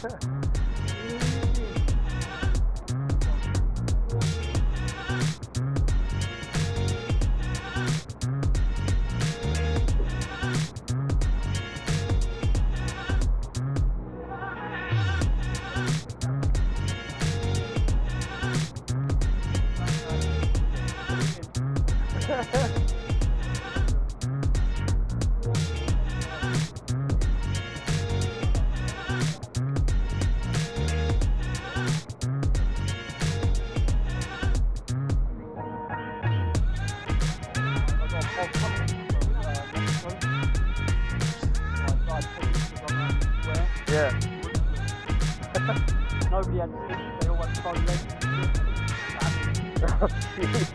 Yeah. Nobody had to speak, they all went phone legs. Oh, jeez.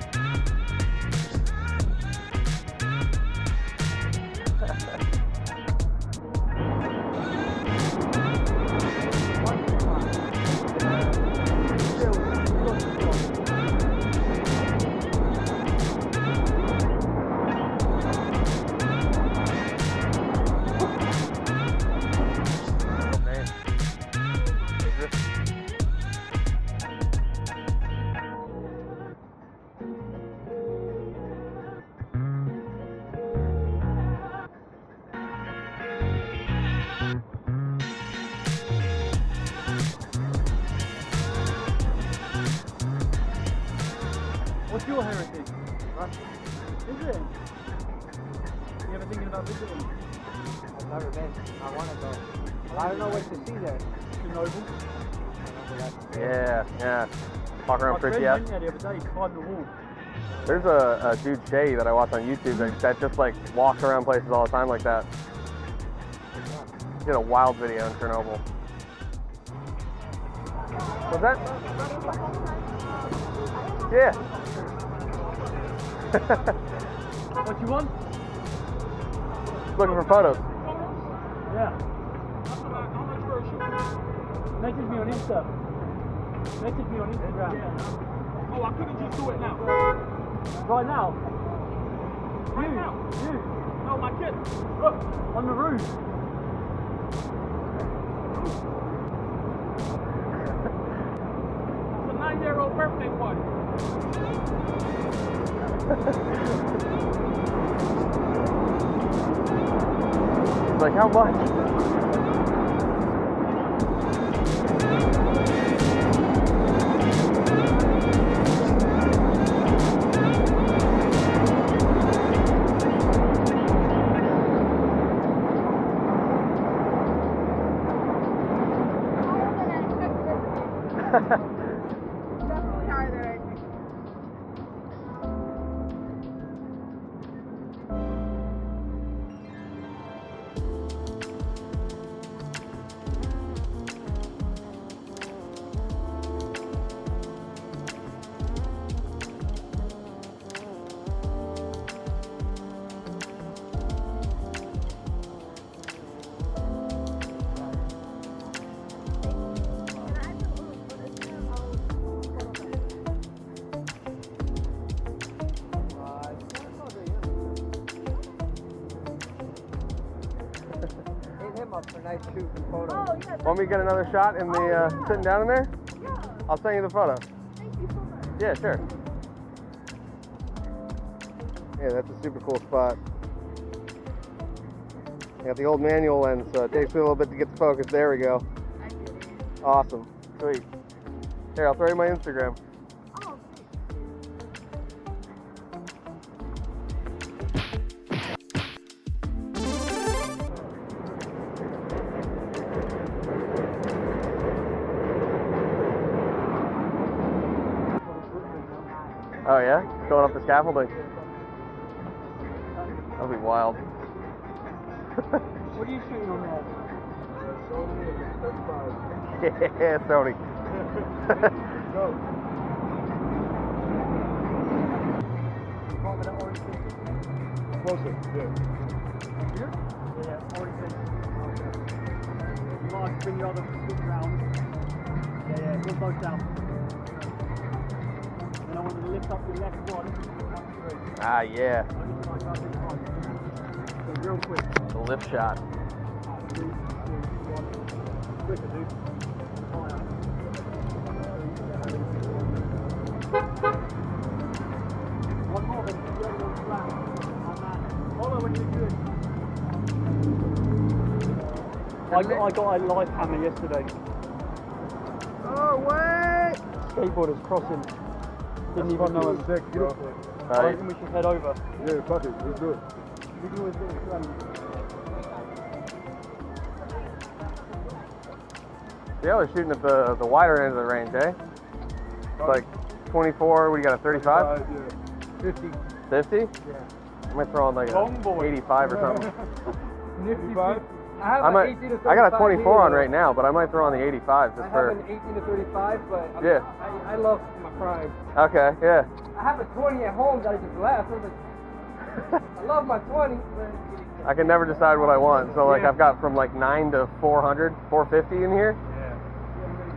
What's your heritage? Russia. Is it? You ever thinking about visiting? I've never been. I want to go. I don't know what to see there. Chernobyl. Yeah. Walk around My friend Pripyat. went there the other day, he climbed the wall. There's a dude, Shay, that I watch on YouTube that just like walks around places all the time like that. He did a wild video in Chernobyl. What's that? Yeah. What you want? Looking for photos. Yeah. Message me on Insta. Message me on Instagram. Yeah. Oh, I couldn't just do it now. Right now? Right now? You. No, my kid. Look, on the roof. It's a 9-year-old birthday party. He's like, how much? Definitely harder, I think. Up for nice shooting photos. Oh, yeah. Want me to get another shot in the sitting down in there? Yeah. I'll send you the photo. Thank you so much. Yeah, sure. Yeah, that's a super cool spot. You got the old manual lens, so it takes me a little bit to get the focus. There we go. I did it. Awesome. Sweet. Here, I'll throw you my Instagram. Oh, Oh yeah? Going up the scaffolding. That'll be wild. What are you shooting on there? Yeah, Sony. Go. Bottom of that orange thing. Closer, yeah. Here? Yeah, orange thing. You might have to bring your other foot round. Yeah, put both down. And I want you to lift up your left one. Ah, yeah. Only thing I got this one. So real quick. The lift shot. 3, 2, 1. quicker, dude. One more, then the other one's flat. Like that. Hold on when you do it. I got a live hammer yesterday. Oh, wait! Skateboarders crossing. Didn't even know him. Sick, bro. I reckon we should head over. Yeah, fuck it, let's do it. We can always get it done. Yeah, we're shooting at the wider end of the range, eh? It's like 24, what do you got, a 35? Yeah. 50. 50? Yeah. I might throw on like Homeboy. a 85 or something. Nifty 55? I have I an might, 18 to 35 I got a 24 here, on though. right now, but I might throw on the 85 just I have for. an 18 to 35, but Yeah. I love my prime. Okay, yeah. I have a 20 at home that I just left. I was like, I love my 20, but I can never decide what I want. So like Yeah. I've got from like 9 to 400, 450 in here.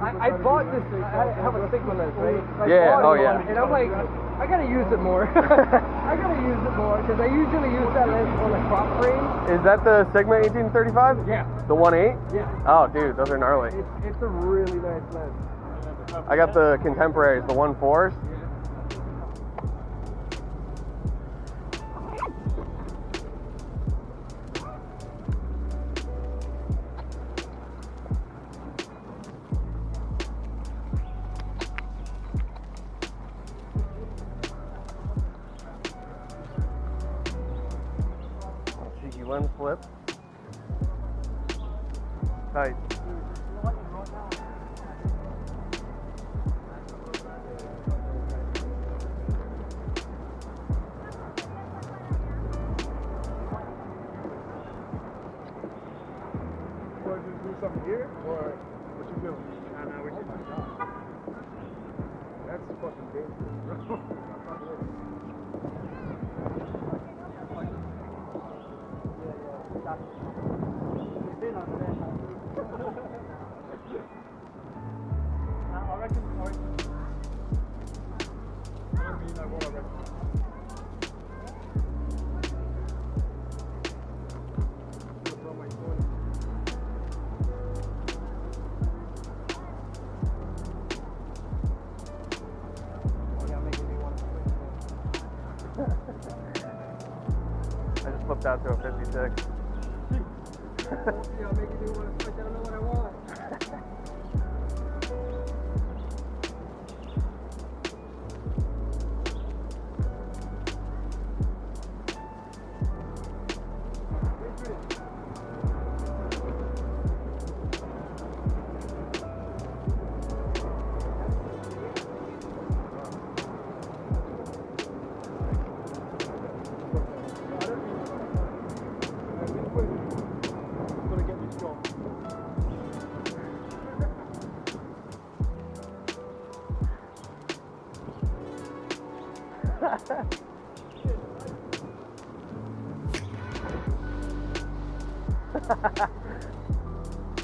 I bought this. I have a Sigma lens, right? I Yeah, bought oh, it, yeah. And I'm like, I gotta use it more. I gotta use it more because I usually use that lens on a crop frame. Is that the Sigma 1835? Yeah. The 1.8? Yeah. Oh, dude, those are gnarly. It's a really nice lens. I got the contemporaries, the 1.4s. Cheeky lens flip. Tight. You want to do something here, or what you doing? That's fucking dangerous, bro. I just flipped out to a 56. I'll make you want to switch. I don't know what I want.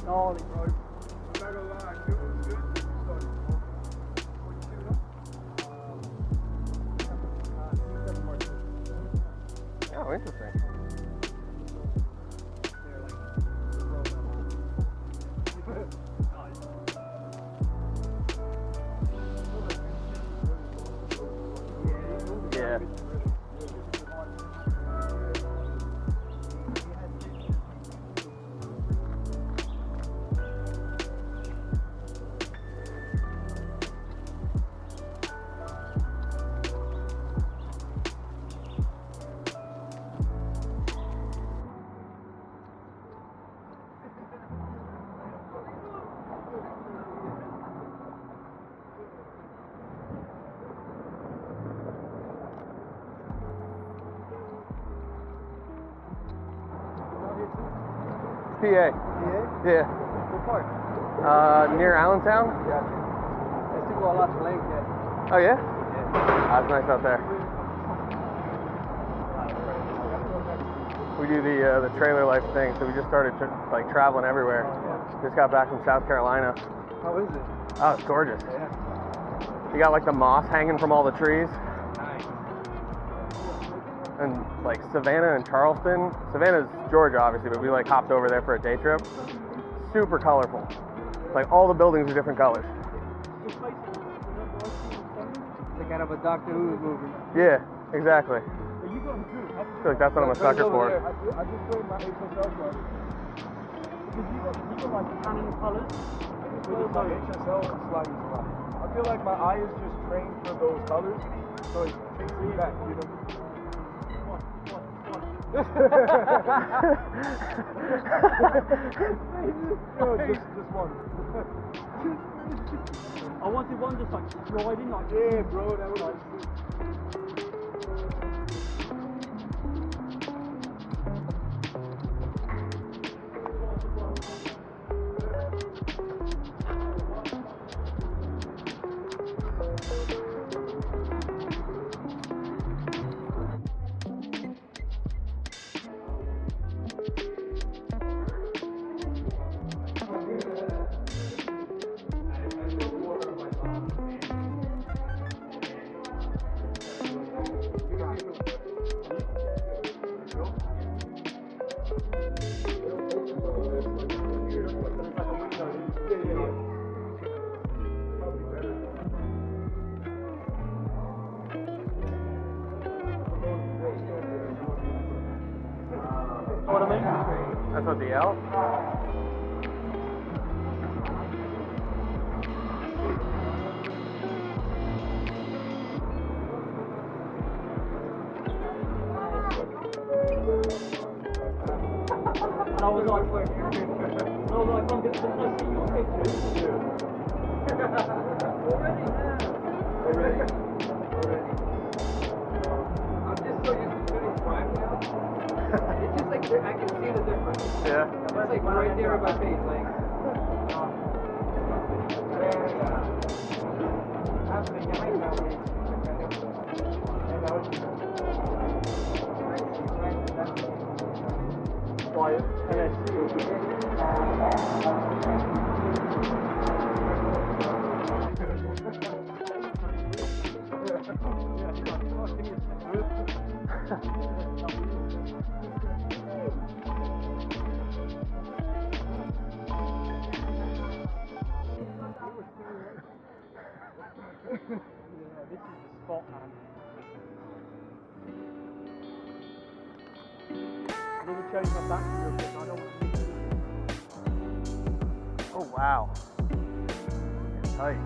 Gnarly, bro. I'm not gonna lie, it was good. Oh, interesting. Yeah. PA. Yeah. What part? Near Allentown. Yeah. I still got a lot to length yet. Oh yeah? It's nice out there. We do the trailer life thing, so we just started like traveling everywhere. Just got back from South Carolina. How is it? Oh, it's gorgeous. Yeah. You got like the moss hanging from all the trees. Nice. And like Savannah and Charleston. Savannah's Georgia, obviously, but we like hopped over there for a day trip. Super colorful. It's like all the buildings are different colors. It's It's kind of a Doctor Who movie. Yeah, exactly. But you got to do it. I feel like that's what I'm a sucker for. I just played my HSL card. Because you got like canon colours. I just played my HSL sliders a lot. I feel like my eye is just trained for those colors, so it takes me back, you know? No, just one. I wanted one just like sliding, like Yeah, bro, that was like... what I mean? That's what the L? And I was like, come get some nice in your pictures. I'm just so used to shooting prime now. It's just like I can see the difference. Yeah. It's like right there in my face, like. Quiet. And then this is the spot, man. Let me change my battery real quick. I don't want to miss it. Oh, wow. Tight.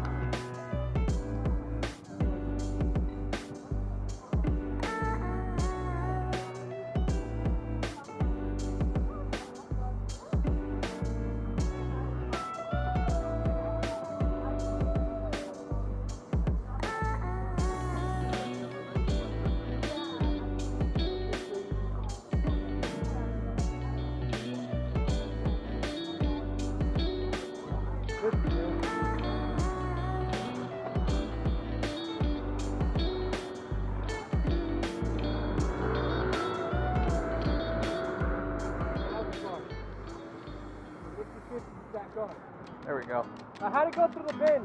Back on. There we go. I had to go through the bin.